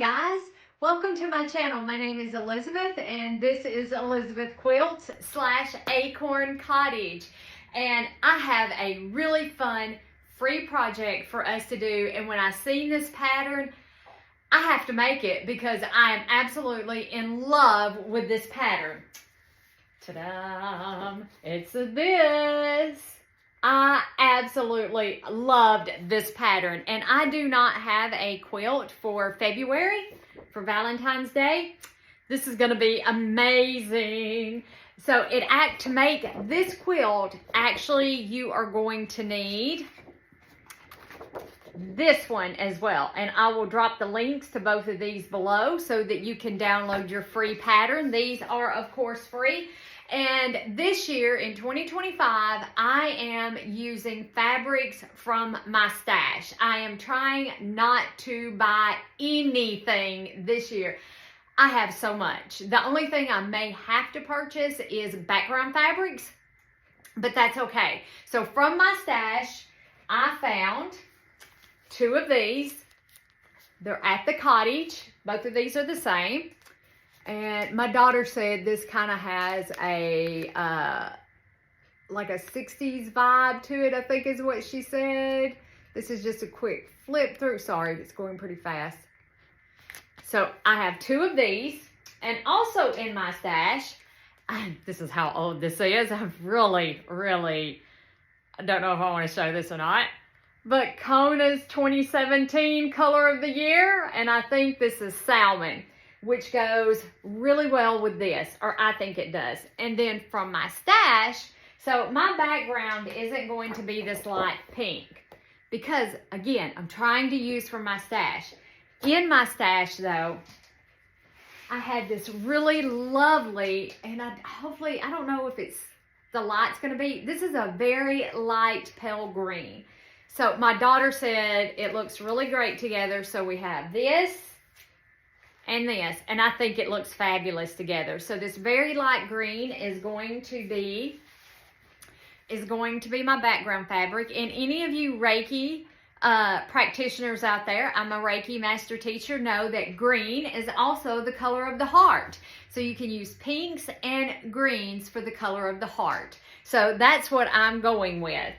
guys, welcome to my channel. My name is Elizabeth and this is Elizabeth Quilts / Acorn Cottage, and I have a really fun free project for us to do. And when I seen this pattern, I have to make it because I am absolutely in love with this pattern. Ta-da! It's this. I absolutely loved this pattern, and I do not have a quilt for February for Valentine's Day. This is going to be amazing. So to make this quilt, actually you are going to need this one as well, and I will drop the links to both of these below so that you can download your free pattern. These are of course free. And this year in 2025, I am using fabrics from my stash. I am trying not to buy anything this year. I have so much. The only thing I may have to purchase is background fabrics, but that's okay. So from my stash, I found two of these. They're at the cottage. Both of these are the same. And my daughter said this kind of has a, like a 60s vibe to it, I think is what she said. This is just a quick flip through. Sorry, it's going pretty fast. So I have two of these. And also in my stash, this is how old this is. I've really, I don't know if I want to show this or not. But Kona's 2017 color of the year. And I think this is salmon, which goes really well with this, or I think it does. And then from my stash, so my background isn't going to be this light pink because, again, I'm trying to use from my stash. In my stash, though, I had this really lovely, and hopefully, I don't know if the light's going to be, this is a very light pale green. So my daughter said it looks really great together. So we have this and this, and I think it looks fabulous together. So this very light green is going to be my background fabric. And any of you Reiki practitioners out there, I'm a Reiki master teacher, know that green is also the color of the heart. So you can use pinks and greens for the color of the heart. So that's what I'm going with.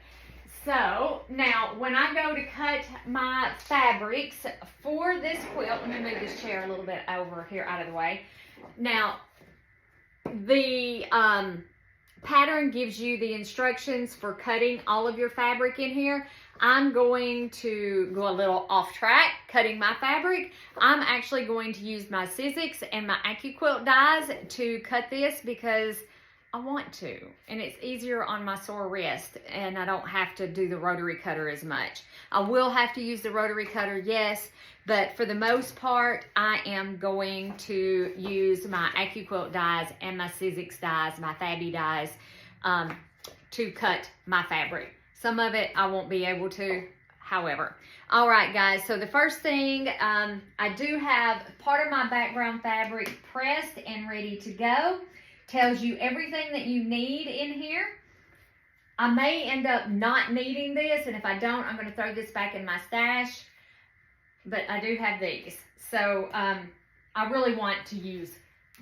So now when I go to cut my fabrics for this quilt, let me move this chair a little bit over here out of the way. Now the pattern gives you the instructions for cutting all of your fabric in here. I'm going to go a little off track cutting my fabric. I'm actually going to use my Sizzix and my AccuQuilt dies to cut this because I want to, and it's easier on my sore wrist, and I don't have to do the rotary cutter as much. I will have to use the rotary cutter, yes, but for the most part, I am going to use my AccuQuilt dies and my Sizzix dies, my Fabby dies, to cut my fabric. Some of it I won't be able to, however. All right, guys, so the first thing, I do have part of my background fabric pressed and ready to go. Tells you everything that you need in here. I may end up not needing this, and if I don't, I'm going to throw this back in my stash, but I do have these. So I really want to use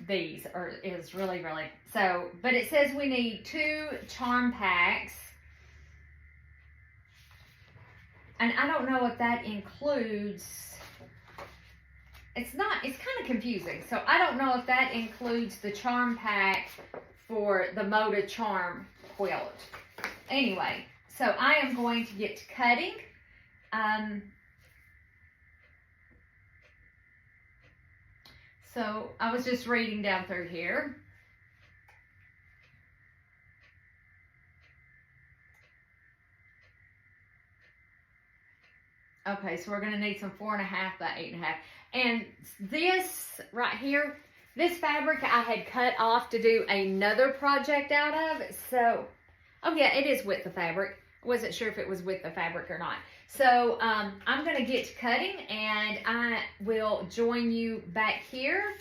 these, or is really, so, but it says we need 2 charm packs, and I don't know if that includes, it's kind of confusing. So I don't know if that includes the charm pack for the Moda Charm quilt. Anyway, so I am going to get to cutting. So I was just reading down through here. Okay, so we're going to need some 4.5 by 8.5. And this right here, this fabric I had cut off to do another project out of. So, oh yeah, it is with the fabric. I wasn't sure if it was with the fabric or not. So I'm going to get to cutting, and I will join you back here.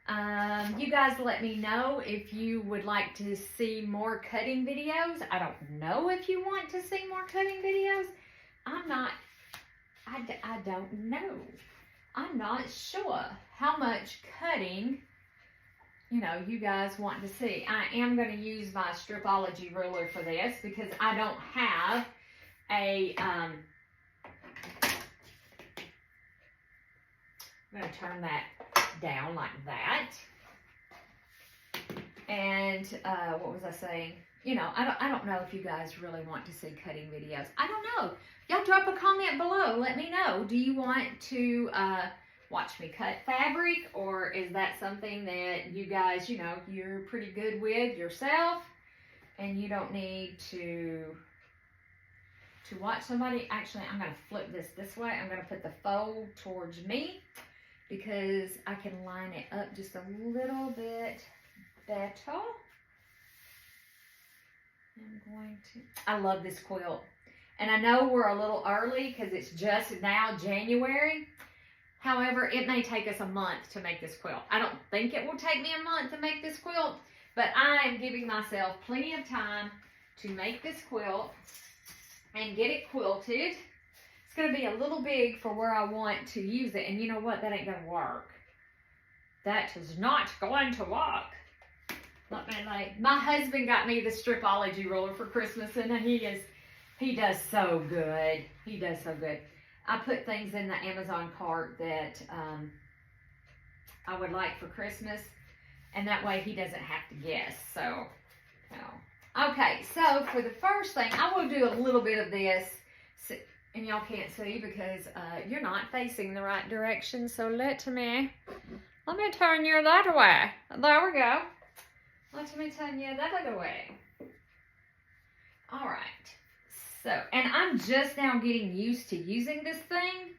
You guys let me know if you would like to see more cutting videos. I don't know if you want to see more cutting videos. I don't know. I'm not sure how much cutting, you know, you guys want to see. I am going to use my stripology ruler for this because I don't have a, I'm going to turn that down like that. And what was I saying? You know, I don't know if you guys really want to see cutting videos. I don't know. Y'all drop a comment below. Let me know. Do you want to watch me cut fabric, or is that something that you guys, you know, you're pretty good with yourself and you don't need to watch somebody? Actually, I'm going to flip this way. I'm going to put the fold towards me because I can line it up just a little bit better. I love this quilt. And I know we're a little early because it's just now January. However, it may take us a month to make this quilt. I don't think it will take me a month to make this quilt, but I am giving myself plenty of time to make this quilt and get it quilted. It's going to be a little big for where I want to use it. And you know what? That ain't going to work. That is not going to work. My husband got me the stripology ruler for Christmas, and he does so good. He does so good. I put things in the Amazon cart that I would like for Christmas, and that way he doesn't have to guess. So, okay. So for the first thing, I will do a little bit of this, and y'all can't see because you're not facing the right direction. So let me turn you that way. There we go. Let me turn you that other way. All right. So, and I'm just now getting used to using this thing.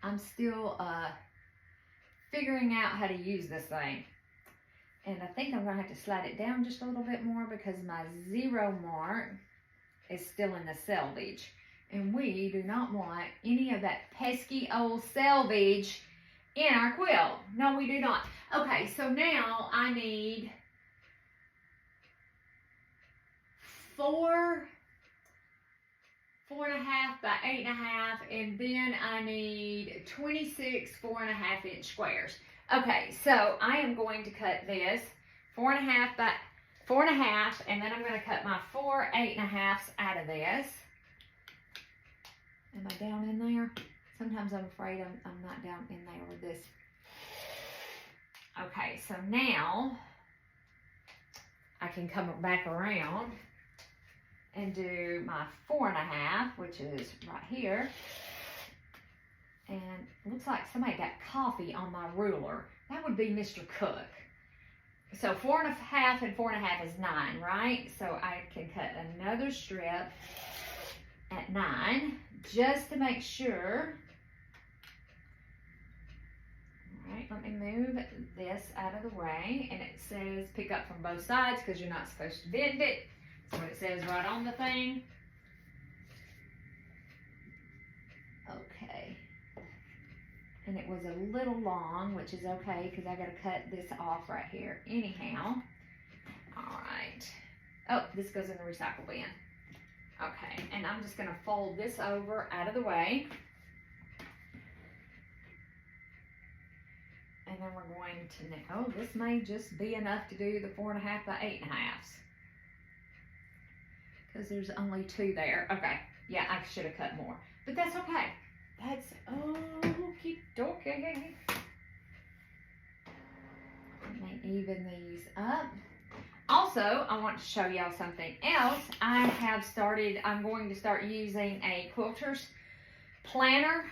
I'm still figuring out how to use this thing. And I think I'm going to have to slide it down just a little bit more because my 0 mark is still in the selvage. And we do not want any of that pesky old selvage in our quilt. No, we do not. Okay, so now I need 4.5 by 8.5, and then I need 26 4.5 inch squares. Okay, so I am going to cut this 4.5 by 4.5, and then I'm going to cut my 4 8.5s out of this. Am I down in there? Sometimes I'm afraid I'm not down in there with this. Okay, so now I can come back around and do my 4.5, which is right here. And it looks like somebody got coffee on my ruler. That would be Mr. Cook. So 4.5 and 4.5 is 9, right? So I can cut another strip at 9 just to make sure. All right, let me move this out of the way. And it says pick up from both sides because you're not supposed to bend it. That's what it says right on the thing. Okay. And it was a little long, which is okay because I got to cut this off right here anyhow. All right. Oh, this goes in the recycle bin. Okay, and I'm just going to fold this over out of the way. And then we're going to, oh, this may just be enough to do the 4.5 by 8.5. Because there's only 2 there. Okay, yeah, I should have cut more. But that's okay. That's okie dokie. Let me even these up. Also, I want to show y'all something else. I'm going to start using a quilters planner,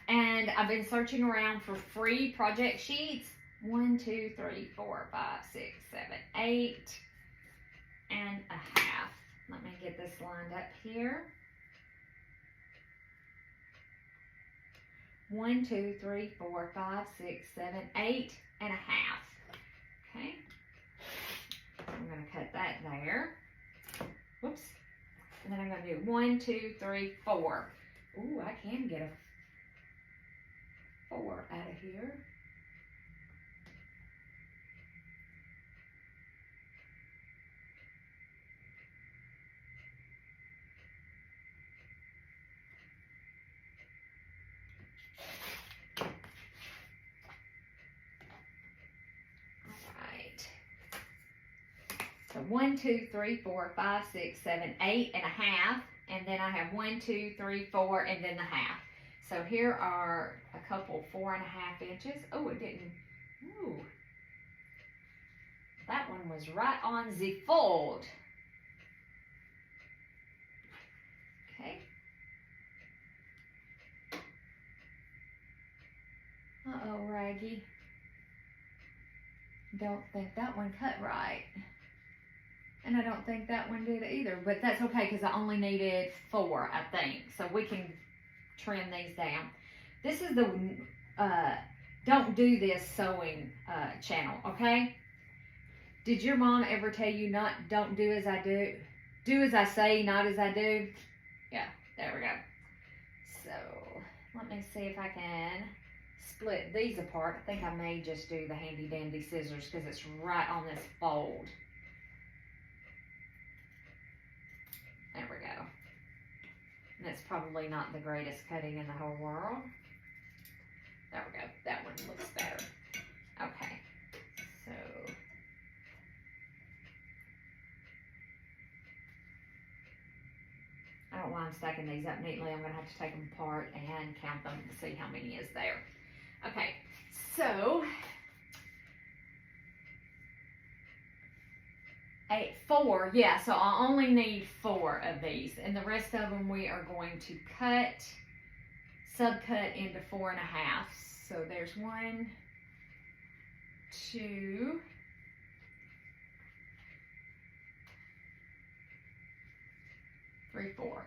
and I've been searching around for free project sheets. 1, 2, 3, 4, 5, 6, 7, 8 and a half. Let me get this lined up here. 1, 2, 3, 4, 5, 6, 7, 8 and a half. Okay. I'm going to cut that there. Whoops. And then I'm going to do 1, 2, 3, 4. Ooh, I can get a 4 out of here. So 1, 2, 3, 4, 5, 6, 7, 8 and a half. And then I have 1, 2, 3, 4, and then the half. So here are a couple 4.5 inches. Oh, it didn't. Ooh. That one was right on the fold. Okay. Uh-oh, Raggy. Don't think that one cut right. And I don't think that one did either, but that's okay because I only needed 4, I think. So we can trim these down. This is the don't do this sewing channel, okay? Did your mom ever tell you don't do as I do? Do as I say, not as I do? Yeah, there we go. So let me see if I can split these apart. I think I may just do the handy dandy scissors because it's right on this fold. There we go. And it's probably not the greatest cutting in the whole world. There we go. That one looks better. Okay. So I don't know why I'm stacking these up neatly. I'm going to have to take them apart and count them to see how many is there. Okay. So 4, yeah, so I only need 4 of these, and the rest of them we are going to subcut into 4.5. So there's 1, 2, 3, 4.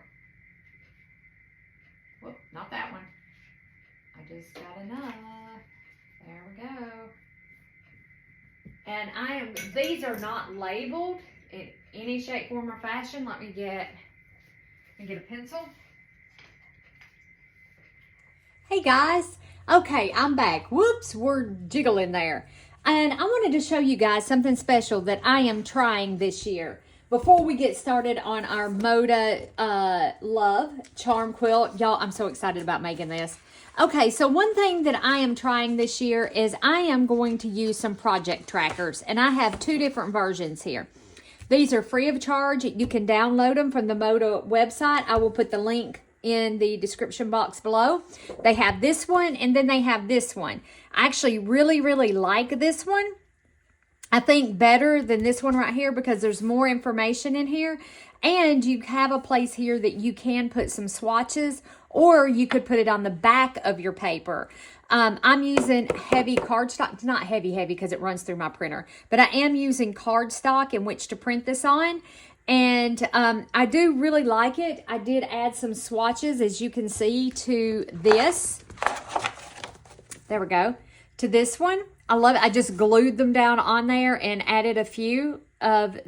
Whoop, not that one. I just got enough. There we go. And these are not labeled in any shape, form, or fashion. Let me get a pencil. Hey guys. Okay, I'm back. Whoops, we're jiggling there. And I wanted to show you guys something special that I am trying this year. Before we get started on our Moda Love Charm Quilt, y'all, I'm so excited about making this. Okay, so one thing that I am trying this year is I am going to use some project trackers, and I have 2 different versions here. These are free of charge. You can download them from the Moda website. I will put the link in the description box below. They have this one, and then they have this one. I actually really, really like this one. I think better than this one right here because there's more information in here, and you have a place here that you can put some swatches, or you could put it on the back of your paper. I'm using heavy cardstock. It's not heavy because it runs through my printer, but I am using cardstock in which to print this on, and I do really like it. I did add some swatches, as you can see, to this. There we go. To this one. I love it. I just glued them down on there and added a few of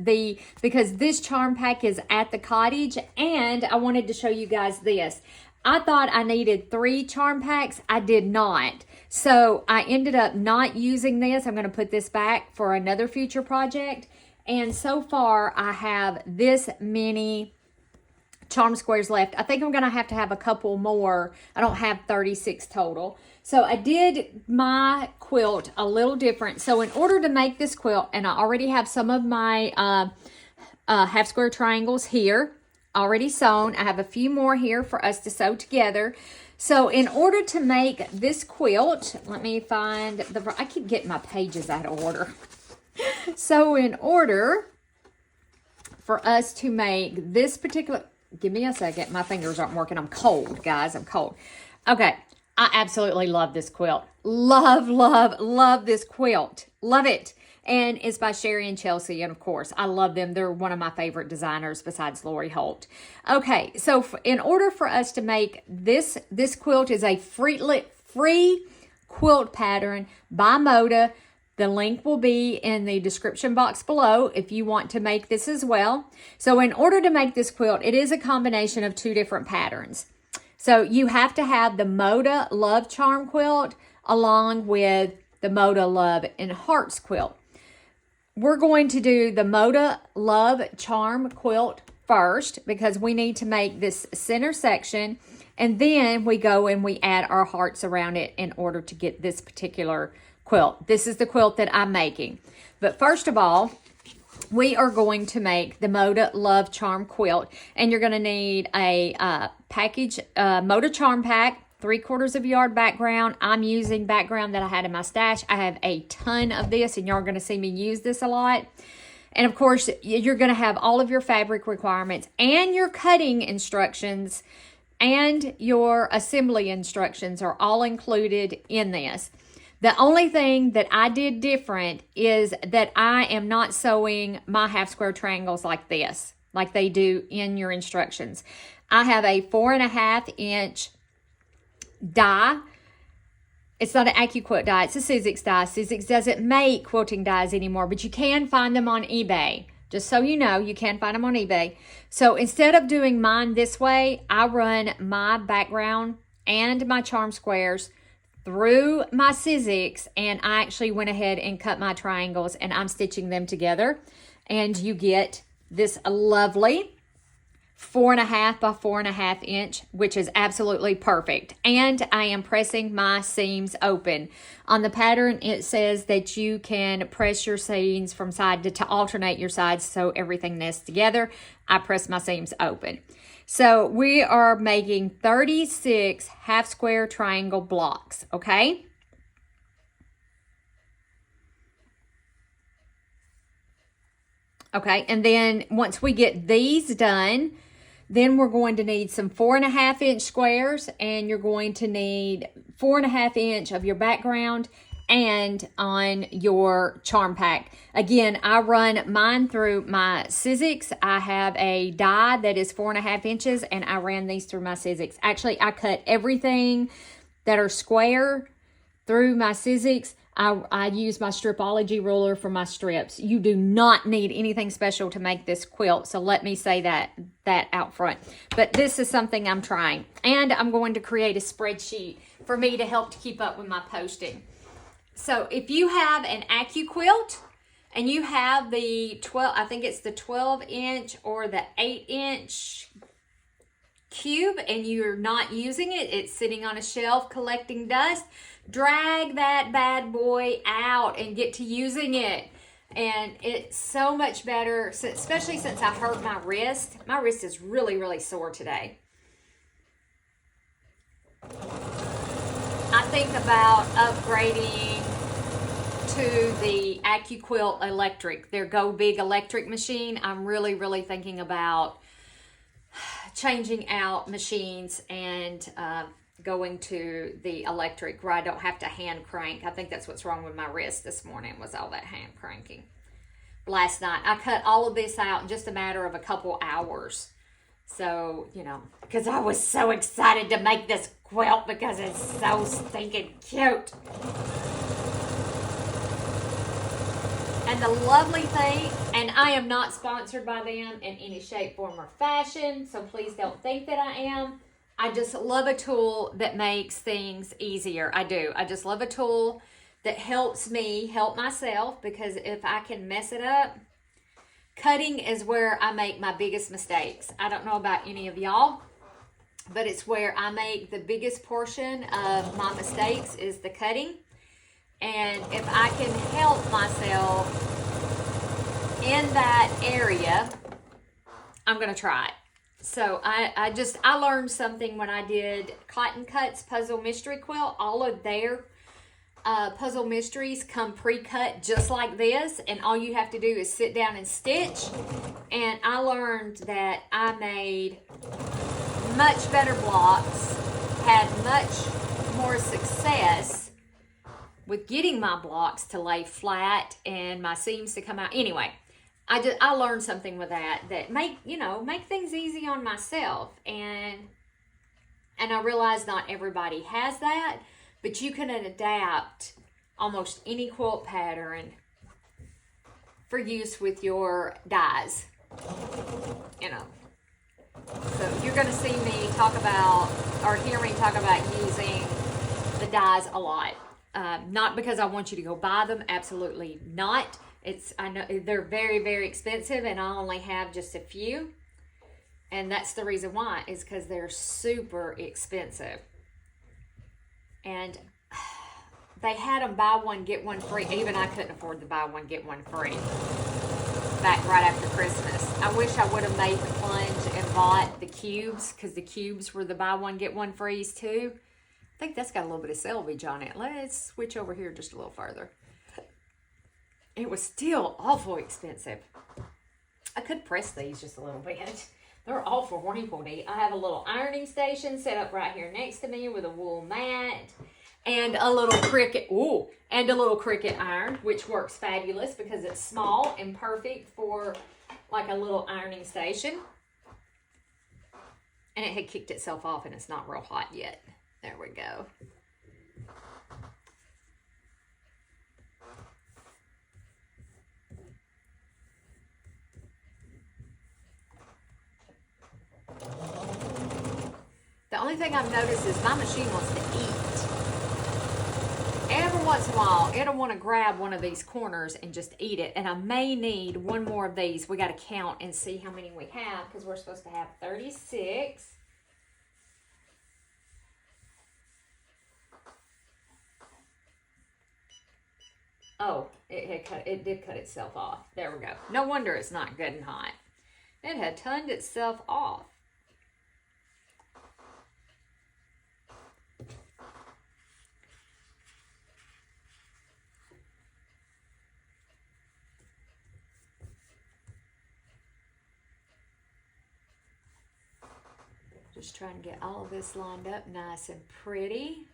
because this charm pack is at the cottage, and I wanted to show you guys this. I thought I needed 3 charm packs. I did not. So I ended up not using this. I'm going to put this back for another future project. And so far I have this many charm squares left. I think I'm going to have a couple more. I don't have 36 total. So I did my quilt a little different. So in order to make this quilt, and I already have some of my half square triangles here already sewn. I have a few more here for us to sew together. So in order to make this quilt, let me find I keep getting my pages out of order. So in order for us to make this particular, give me a second. My fingers aren't working. I'm cold, guys. I'm cold. Okay. I absolutely love this quilt. Love, love, love this quilt. Love it. And it's by Sherry and Chelsea. And of course, I love them. They're one of my favorite designers besides Lori Holt. Okay. So in order for us to make this quilt is a free quilt pattern by Moda. The link will be in the description box below if you want to make this as well. So in order to make this quilt, it is a combination of 2 different patterns. So you have to have the Moda Love Charm Quilt along with the Moda Love and Hearts Quilt. We're going to do the Moda Love Charm Quilt first because we need to make this center section, and then we go and we add our hearts around it in order to get this particular quilt. This is the quilt that I'm making. But first of all, we are going to make the Moda Love Charm quilt, and you're going to need a package, Moda Charm Pack, 3/4 yard background. I'm using background that I had in my stash. I have a ton of this, and you're going to see me use this a lot. And of course, you're going to have all of your fabric requirements and your cutting instructions and your assembly instructions are all included in this. The only thing that I did different is that I am not sewing my half square triangles like this, like they do in your instructions. I have a 4.5 inch die. It's not an AccuQuilt die, it's a Sizzix die. Sizzix doesn't make quilting dies anymore, but you can find them on eBay. Just so you know, you can find them on eBay. So instead of doing mine this way, I run my background and my charm squares through my Sizzix, and I actually went ahead and cut my triangles, and I'm stitching them together. And you get this lovely 4.5 by 4.5 inch, which is absolutely perfect. And I am pressing my seams open. On the pattern, it says that you can press your seams from side to alternate your sides so everything nests together. I press my seams open. So we are making 36 half square triangle blocks, okay? Okay, and then once we get these done, then we're going to need some 4.5 inch squares, and you're going to need 4.5 inch of your background and on your charm pack. Again, I run mine through my Sizzix. I have a die that is 4.5 inches, and I ran these through my Sizzix. Actually, I cut everything that are square through my Sizzix. I use my Stripology ruler for my strips. You do not need anything special to make this quilt, so let me say that out front. But this is something I'm trying. And I'm going to create a spreadsheet for me to help to keep up with my posting. So if you have an AccuQuilt and you have the 12, I think it's the 12 inch or the 8 inch cube, and you're not using it, it's sitting on a shelf collecting dust, drag that bad boy out and get to using it. And it's so much better, especially since I hurt my wrist. My wrist is really, really sore today. I think about upgrading to the AccuQuilt electric, their Go Big electric machine. I'm really, really thinking about changing out machines and going to the electric where I don't have to hand crank. I think that's what's wrong with my wrist this morning, was all that hand cranking. Last night, I cut all of this out in just a matter of a couple hours. So, you know, because I was so excited to make this quilt because it's so stinking cute. And the lovely thing, and I am not sponsored by them in any shape, form, or fashion, so please don't think that I am. I just love a tool that makes things easier. I do. I just love a tool that helps me help myself, because if I can mess it up, cutting is where I make my biggest mistakes. I don't know about any of y'all, but it's where I make the biggest portion of my mistakes is the cutting. And if I can help myself in that area, I'm going to try it. So I learned something when I did Cotton Cuts Puzzle Mystery Quilt. All of their puzzle mysteries come pre-cut just like this, and all you have to do is sit down and stitch. And I learned that I made much better blocks, had much more success with getting my blocks to lay flat and my seams to come out. Anyway, I learned something with that make things easy on myself, and I realize not everybody has that, but you can adapt almost any quilt pattern for use with your dies, you know. So you're going to see me talk about, or hear me talk about, using the dies a lot. Not because I want you to go buy them, absolutely not. I know they're very, very expensive, and I only have just a few. And that's the reason why, is because they're super expensive. And they had them buy one, get one free. Even I couldn't afford to buy one, get one free. back right after Christmas. I wish I would have made the plunge and bought the cubes, because the cubes were the buy one, get one frees too. I think that's got a little bit of selvage on it. Let's switch over here just a little further. It was still awful expensive. I could press these just a little bit. They're awful wrinkledy. I have a little ironing station set up right here next to me with a wool mat and a little Cricut iron, which works fabulous because it's small and perfect for like a little ironing station. And it had kicked itself off and it's not real hot yet. There we go. The only thing I've noticed is my machine wants to eat. Every once in a while, it'll want to grab one of these corners and just eat it. And I may need one more of these. We got to count and see how many we have, because we're supposed to have 36. Oh, it did cut itself off. There we go. No wonder it's not good and hot. It had turned itself off. Just trying to get all of this lined up nice and pretty.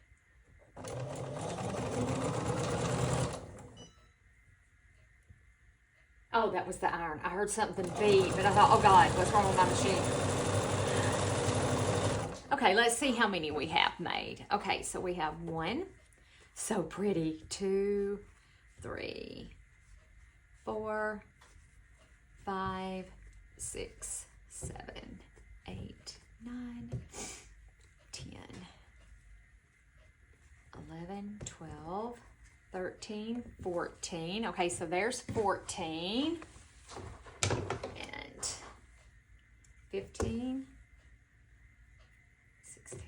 Oh, that was the iron. I heard something beep, but I thought, oh God, what's wrong with my machine? Okay, let's see how many we have made. Okay, so we have 1. So pretty. 2, 3, 4, 5, 6, 7, 8, 9, 10, 11, 12, 13, 14. Okay, so there's 14. And 15, 16,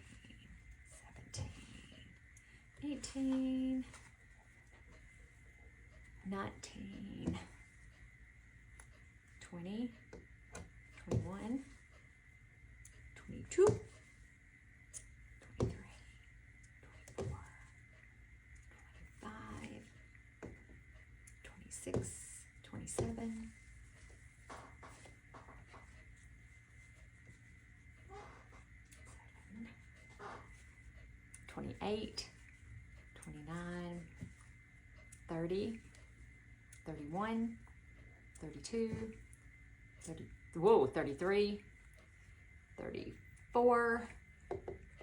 17, 18, 19, 20, 21, 22, 23, 24, 25, 26, 27, 28, 29, 30, 31, 32, 30, whoa, 33, 34,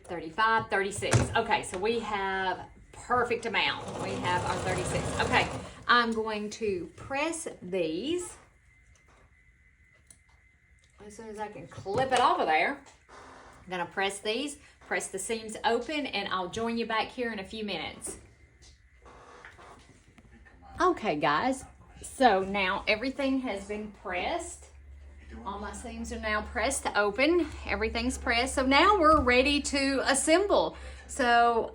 35, 36. Okay, so we have perfect amount. We have our 36. Okay, I'm going to press these as soon as I can clip it off of there. I'm gonna press these, press the seams open, and I'll join you back here in a few minutes. Okay, guys, so now everything has been pressed. All my seams are now pressed open. Everything's pressed. So now we're ready to assemble. So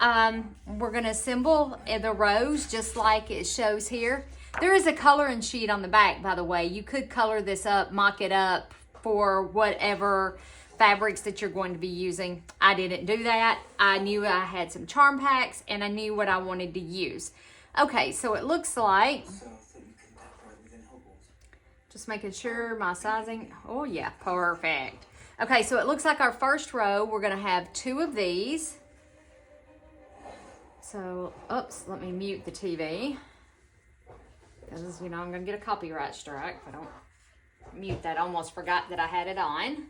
we're going to assemble the rows just like it shows here. There is a coloring sheet on the back, by the way. You could color this up, mock it up for whatever fabrics that you're going to be using. I didn't do that. I knew I had some charm packs and I knew what I wanted to use. Okay, so it looks like, just making sure my sizing, oh yeah, perfect. Okay, so it looks like our first row, we're gonna have 2 of these. So, oops, let me mute the TV. Because, you know, I'm gonna get a copyright strike if I don't mute that. I almost forgot that I had it on.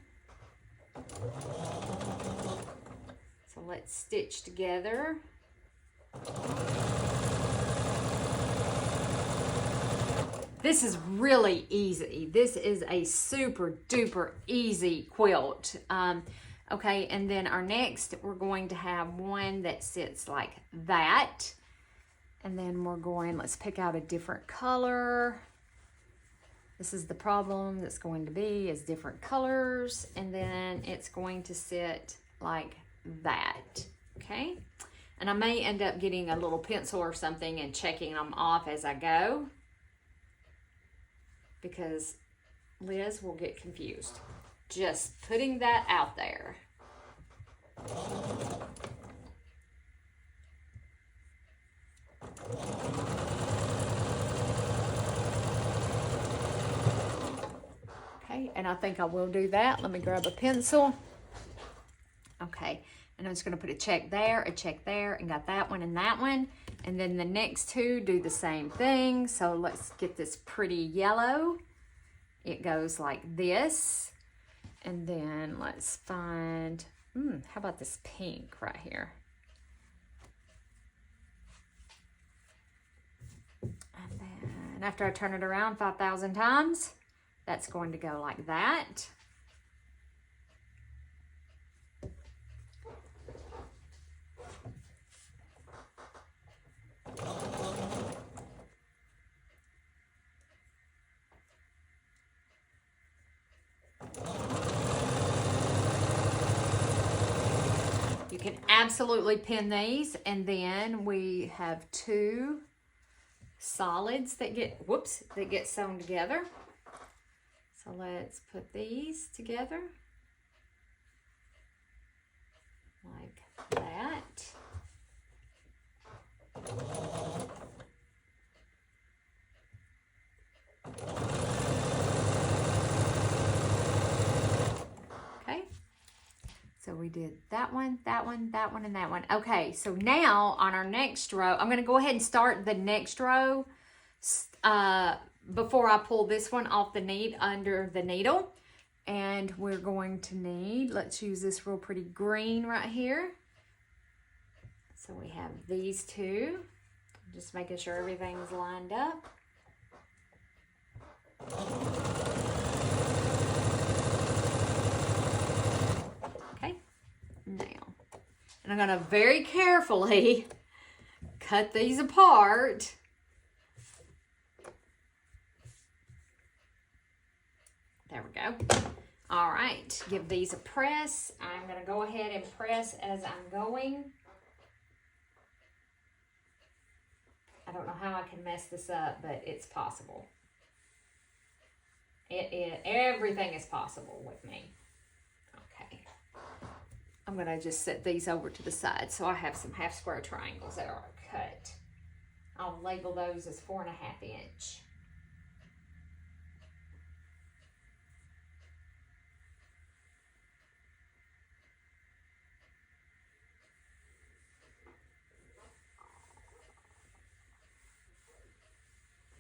So let's stitch together. This is really easy. This is a super duper easy quilt. Okay, and then our next, we're going to have one that sits like that. And then we're going, let's pick out a different color. This is the problem that's going to be, is different colors. And then it's going to sit like that, okay? And I may end up getting a little pencil or something and checking them off as I go. because Liz will get confused. Just putting that out there. Okay, and I think I will do that. Let me grab a pencil. Okay, and I'm just going to put a check there, and got that one and that one. And then the next two do the same thing. So let's get this pretty yellow. It goes like this. And then let's find, how about this pink right here? And then after I turn it around 5,000 times, that's going to go like that. You can absolutely pin these, and then we have two solids that get, that get sewn together. So let's put these together like that. Okay. So we did that one, that one, that one, and that one. Okay, so now on our next row, I'm going to go ahead and start the next row before I pull this one off the under the needle. And we're going to need, let's use this real pretty green right here. So we have these two. Just making sure everything's lined up. Okay, now, and I'm going to very carefully cut these apart. There we go. All right, give these a press. I'm going to go ahead and press as I'm going. I don't know how I can mess this up, but it's possible. Everything is possible with me. Okay. I'm going to just set these over to the side. So I have some half square triangles that are cut. I'll label those as 4.5 inch.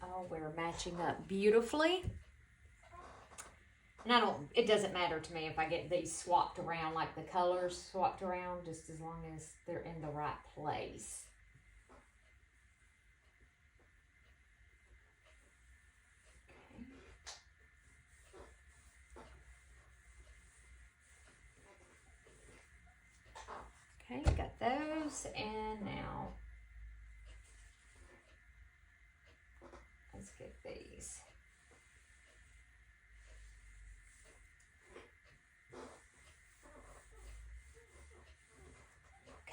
Oh, we're matching up beautifully. And it doesn't matter to me if I get these swapped around, like the colors swapped around, just as long as they're in the right place. Okay, got those, and now let's get these.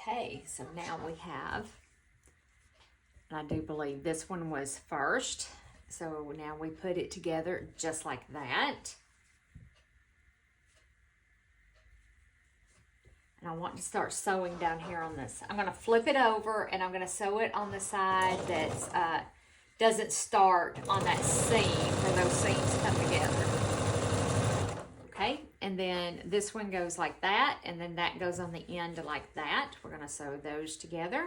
Okay, so now we have, and I do believe this one was first, so now we put it together just like that. And I want to start sewing down here on this. I'm going to flip it over, and I'm going to sew it on the side that's doesn't start on that seam where those seams come together. Okay, and then this one goes like that, and then that goes on the end like that. We're going to sew those together.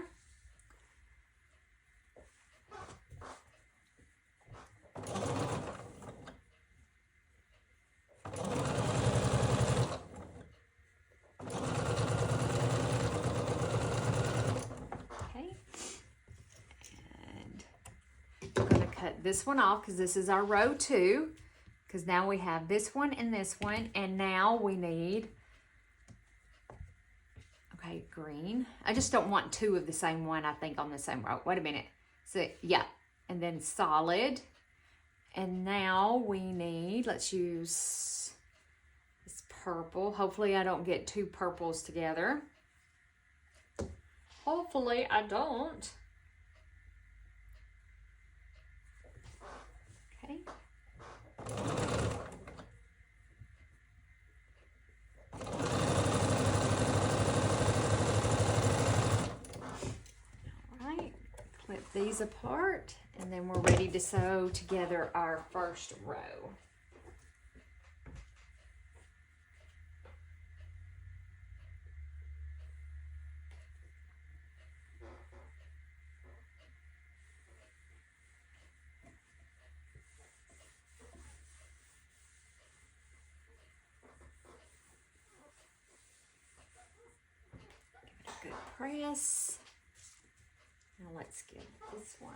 Cut this one off because this is our row 2, because now we have this one and this one, and now we need, okay, green. I just don't want 2 of the same one, I think, on the same row. Wait a minute. So yeah, and then solid, and now we need, let's use this purple. Hopefully I don't get 2 purples together. Hopefully I don't. Okay. these apart, and then we're ready to sew together our first row. Give it a good press. Now let's get this one.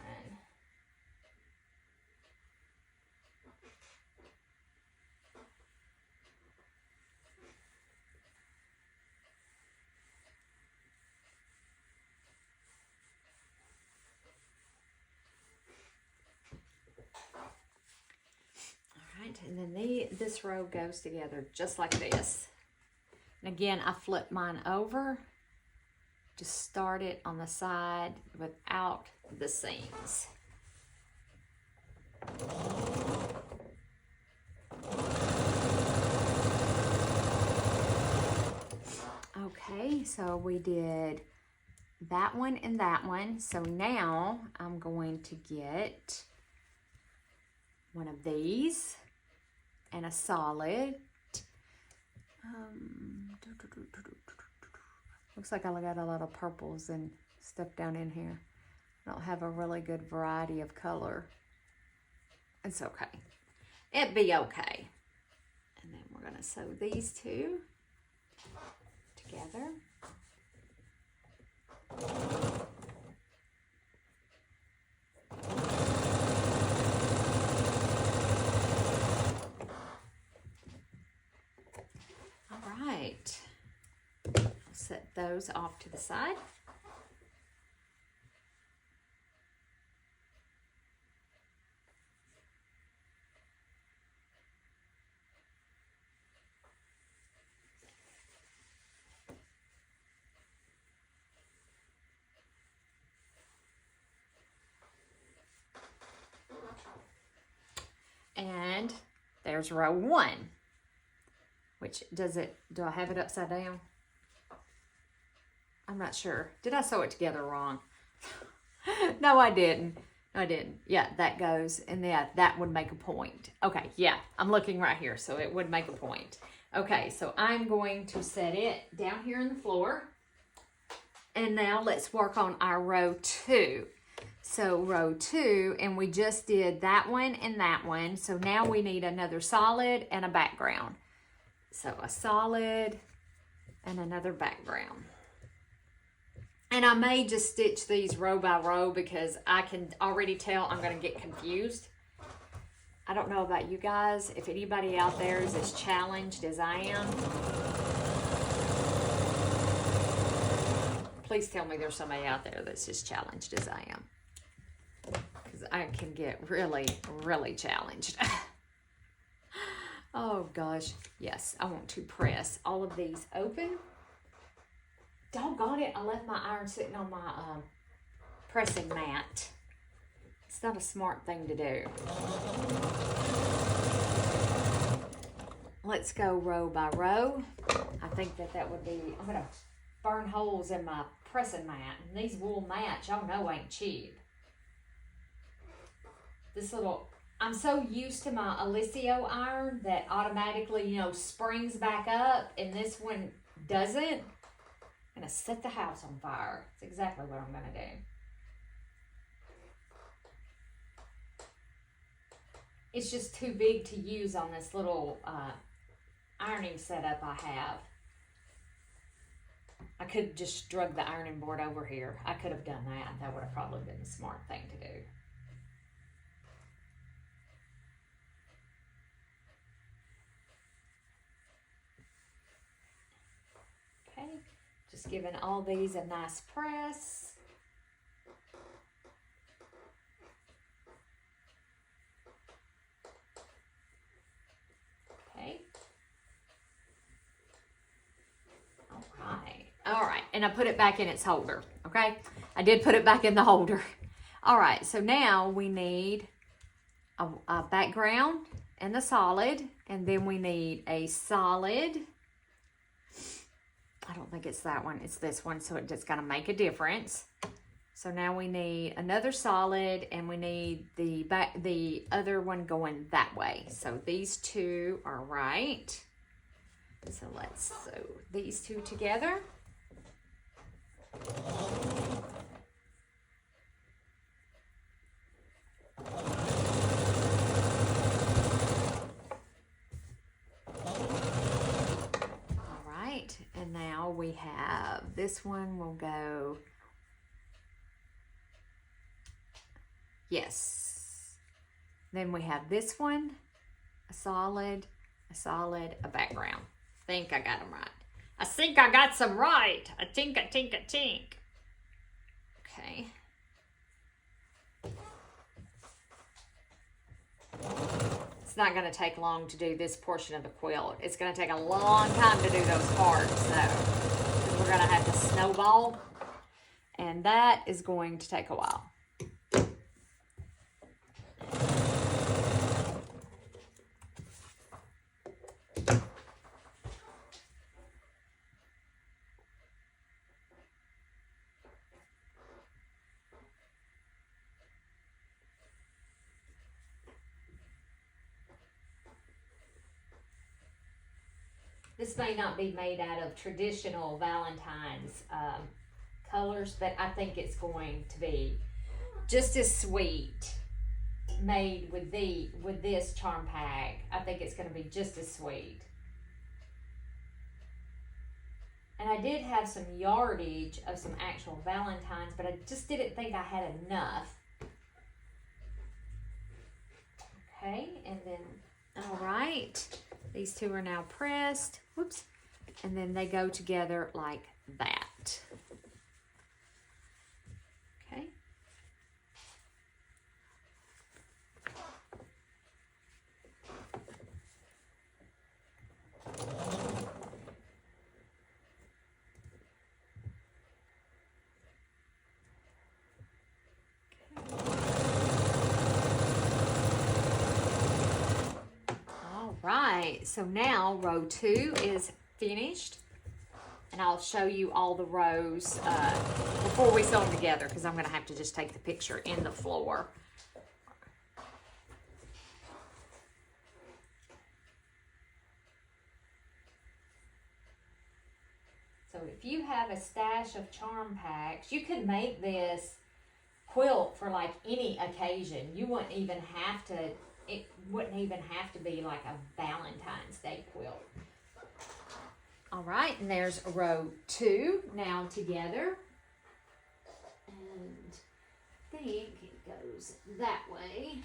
All right, and then this row goes together just like this. And again, I flip mine over. Just start it on the side without the seams. Okay, so we did that one and that one. So now I'm going to get one of these and a solid. Looks like I got a lot of purples and stuff down in here. I don't have a really good variety of color. It's okay. It'd be okay. And then we're going to sew these two together. All right. Set those off to the side. And there's row one, which do I have it upside down? I'm not sure. Did I sew it together wrong? No, I didn't. I didn't. Yeah, that goes, and yeah, that would make a point. Okay, yeah, I'm looking right here, so it would make a point. Okay, so I'm going to set it down here on the floor. And now let's work on our row two. So row two, and we just did that one and that one. So now we need another solid and a background. So a solid and another background. And I may just stitch these row by row because I can already tell I'm going to get confused. I don't know about you guys, if anybody out there is as challenged as I am. Please tell me there's somebody out there that's as challenged as I am. Because I can get really, really challenged. Oh gosh, yes, I want to press all of these open. Doggone it, I left my iron sitting on my pressing mat. It's not a smart thing to do. Let's go row by row. I think that would be, I'm going to burn holes in my pressing mat. And these wool mats, y'all know ain't cheap. This little, I'm so used to my Alicio iron that automatically, you know, springs back up, and this one doesn't. I'm going to set the house on fire. That's exactly what I'm going to do. It's just too big to use on this little ironing setup I have. I could have just drug the ironing board over here. I could have done that. That would have probably been the smart thing to do. Okay. Just giving all these a nice press. Okay. All right, and I put it back in its holder, okay? I did put it back in the holder. All right, so now we need a background and the solid, and then we need a solid. I don't think it's that one, it's this one, so it just gotta make a difference. So now we need another solid, and we need the other one going that way. So these two are right. So let's sew these two together. All right, and now we have this one will go, yes. Then we have this one, a solid, a background. I think I got them right. I think I got some right. I think. Okay. It's not going to take long to do this portion of the quilt. It's going to take a long time to do those parts, though. We're going to have to snowball, and that is going to take a while. This may not be made out of traditional Valentine's colors, but I think it's going to be just as sweet made with this charm pack. I think it's going to be just as sweet. And I did have some yardage of some actual Valentines, but I just didn't think I had enough. Okay, and then, all right. These two are now pressed. Whoops. And then they go together like that. Okay. Right, so now row 2 is finished, and I'll show you all the rows before we sew them together, because I'm going to have to just take the picture in the floor. So if you have a stash of charm packs, you could make this quilt for like any occasion. You wouldn't even have to. It wouldn't even have to be like a Valentine's Day quilt. All right, and there's row 2 now together. And I think it goes that way.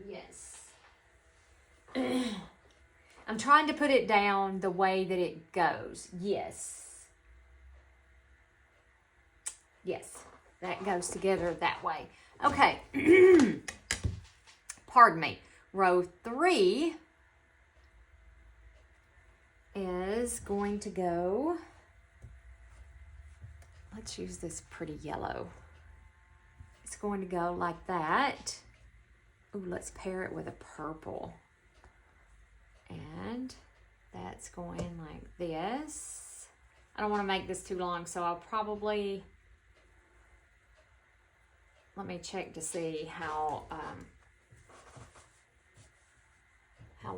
Yes. I'm trying to put it down the way that it goes. Yes. Yes, that goes together that way. Okay. Pardon me, row 3 is going to go, let's use this pretty yellow. It's going to go like that. Ooh, let's pair it with a purple. And that's going like this. I don't want to make this too long, so I'll probably, let me check to see how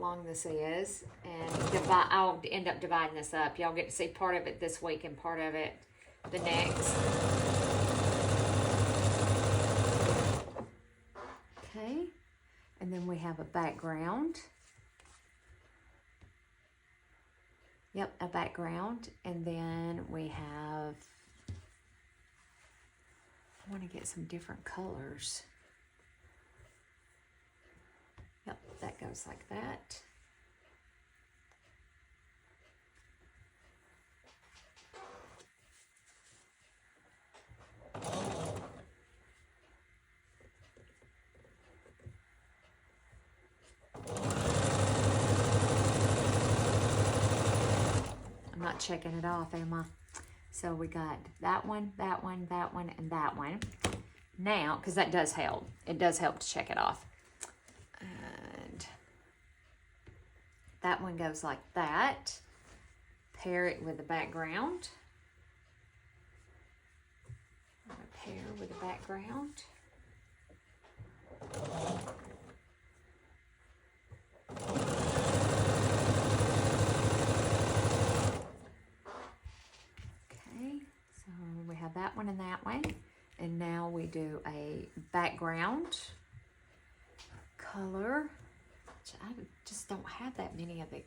long this is, and I'll end up dividing this up. Y'all get to see part of it this week and part of it the next. Okay, and then we have a background. Yep, a background, and then we have, I want to get some different colors. Yep, that goes like that. I'm not checking it off, am I? So we got that one, that one, that one, and that one. Now, because that does help. It does help to check it off. And that one goes like that. Pair it with the background. I'm going to pair with a background. Okay, so we have that one and that one. And now we do a background color. I just don't have that many of the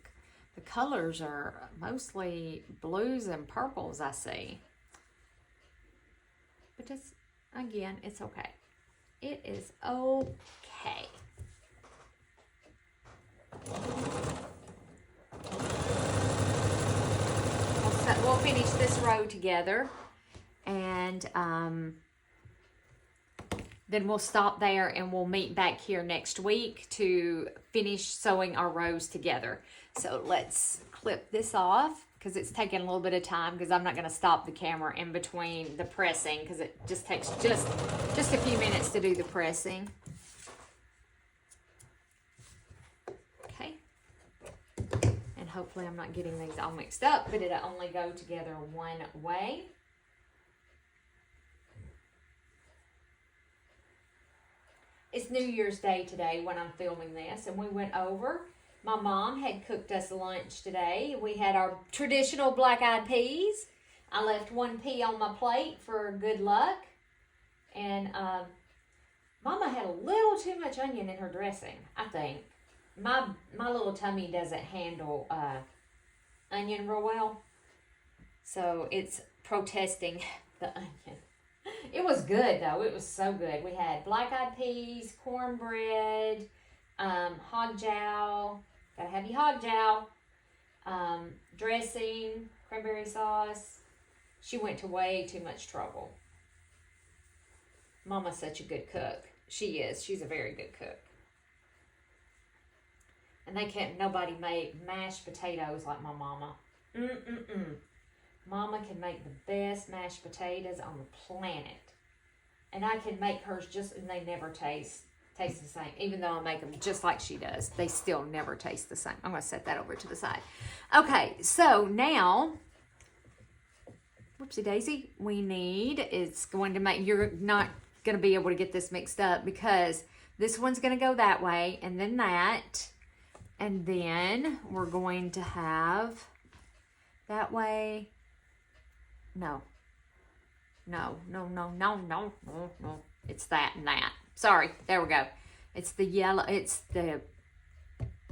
colors are mostly blues and purples I see. But just, again, it's okay. It is okay. We'll finish this row together, and then we'll stop there and we'll meet back here next week to finish sewing our rows together. So let's clip this off because it's taking a little bit of time, because I'm not going to stop the camera in between the pressing because it just takes just a few minutes to do the pressing. Okay. And hopefully I'm not getting these all mixed up, but it'll only go together one way. It's New Year's Day today when I'm filming this, and we went over. My mom had cooked us lunch today. We had our traditional black-eyed peas. I left one pea on my plate for good luck. And Mama had a little too much onion in her dressing, I think. My little tummy doesn't handle onion real well, so it's protesting the onion. It was good, though. It was so good. We had black-eyed peas, cornbread, hog jowl. Gotta have your hog jowl. Dressing, cranberry sauce. She went to way too much trouble. Mama's such a good cook. She is. She's a very good cook. And nobody made mashed potatoes like my mama. Mama can make the best mashed potatoes on the planet. And I can make hers and they never taste the same. Even though I make them just like she does, they still never taste the same. I'm going to set that over to the side. Okay, so now, whoopsie daisy, you're not going to be able to get this mixed up because this one's going to go that way and then that. And then we're going to have that way. No. It's that and that. Sorry, there we go. It's the yellow, it's the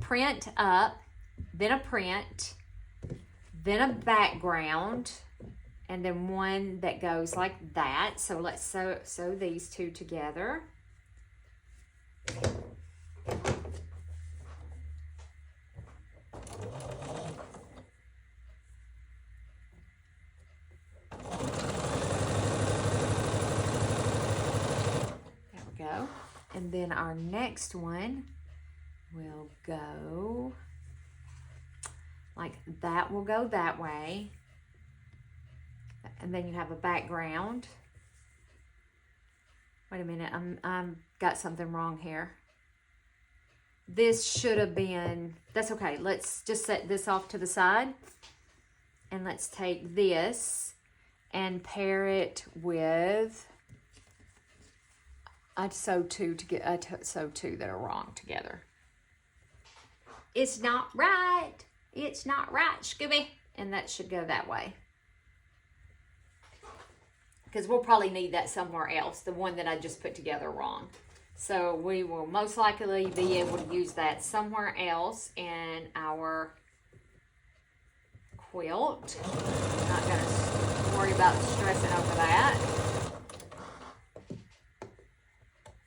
print up, then a print, then a background, and then one that goes like that. So let's sew these two together. And then our next one will go like that, will go that way. And then you have a background. Wait a minute, I'm got something wrong here. This should have been, that's okay. Let's just set this off to the side. And let's take this and pair it with, I'd sew two that are wrong together. It's not right. It's not right, Scooby. And that should go that way. Because we'll probably need that somewhere else, the one that I just put together wrong. So we will most likely be able to use that somewhere else in our quilt. Not going to worry about stressing over that.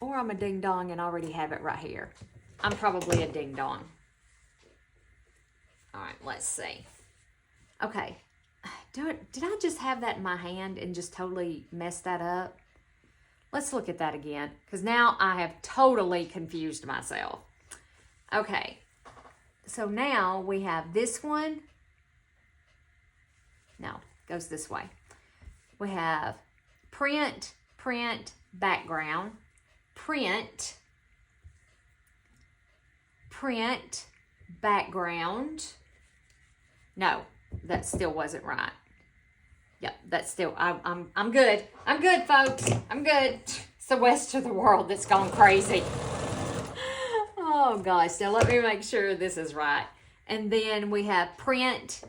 Or I'm a ding-dong and already have it right here. I'm probably a ding-dong. All right, let's see. Okay. Did I just have that in my hand and just totally mess that up? Let's look at that again, because now I have totally confused myself. Okay. So now we have this one. No, goes this way. We have print, background. Print, background. No, that still wasn't right. Yep, that's still, I'm good. I'm good, folks. I'm good. It's the rest of the world that's gone crazy. Oh gosh, now let me make sure this is right. And then we have print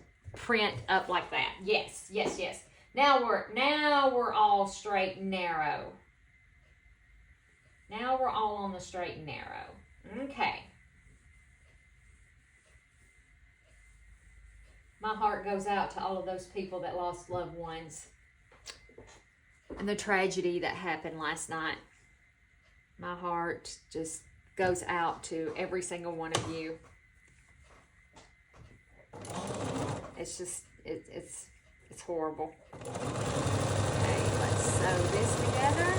up like that. Yes, yes, yes. Now we're all straight and narrow. Now we're all on the straight and narrow. Okay. My heart goes out to all of those people that lost loved ones and the tragedy that happened last night. My heart just goes out to every single one of you. It's just, it's horrible. Okay, let's sew this together.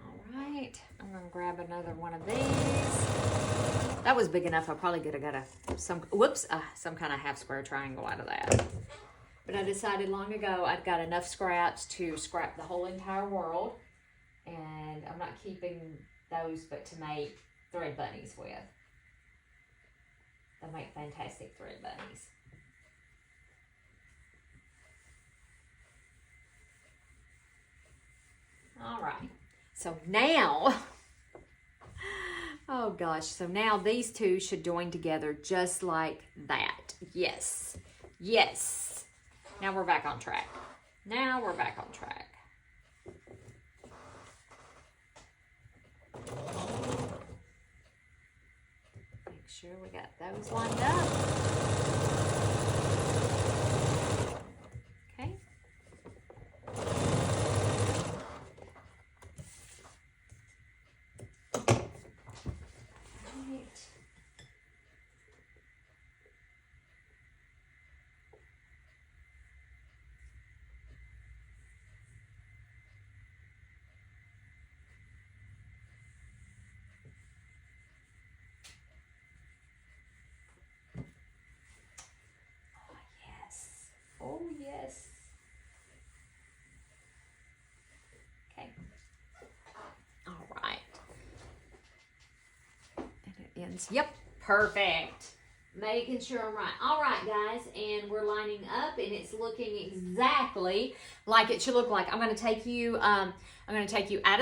All right, I'm gonna grab another one of these. That was big enough. I probably could have got some kind of half square triangle out of that. But I decided long ago I've got enough scraps to scrap the whole entire world. And I'm not keeping those but to make thread bunnies with. They make fantastic thread bunnies. All right, so now, oh gosh, so now these two should join together just like that. Yes, yes. Now we're back on track. Now we're back on track. Make sure we got those lined up. Okay. Right. Oh, yes. Okay. All right. And it ends. Yep. Perfect. Making sure I'm right. All right, guys. And we're lining up, and it's looking exactly like it should look like. I'm going to take you out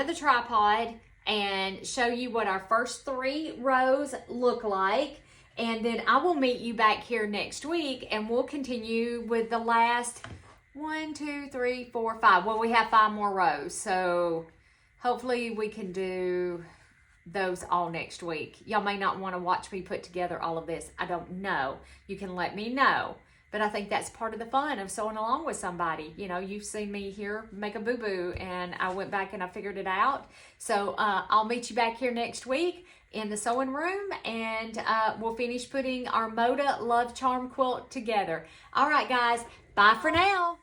of the tripod and show you what our first 3 rows look like. And then I will meet you back here next week, and we'll continue with the last 1, 2, 3, 4, 5. Well, we have 5 more rows, so hopefully we can do those all next week. Y'all may not want to watch me put together all of this. I don't know. You can let me know. But I think that's part of the fun of sewing along with somebody. You know, you've seen me here make a boo-boo, and I went back and I figured it out. So I'll meet you back here next week in the sewing room, and we'll finish putting our Moda Love Charm quilt together. All right, guys. Bye for now.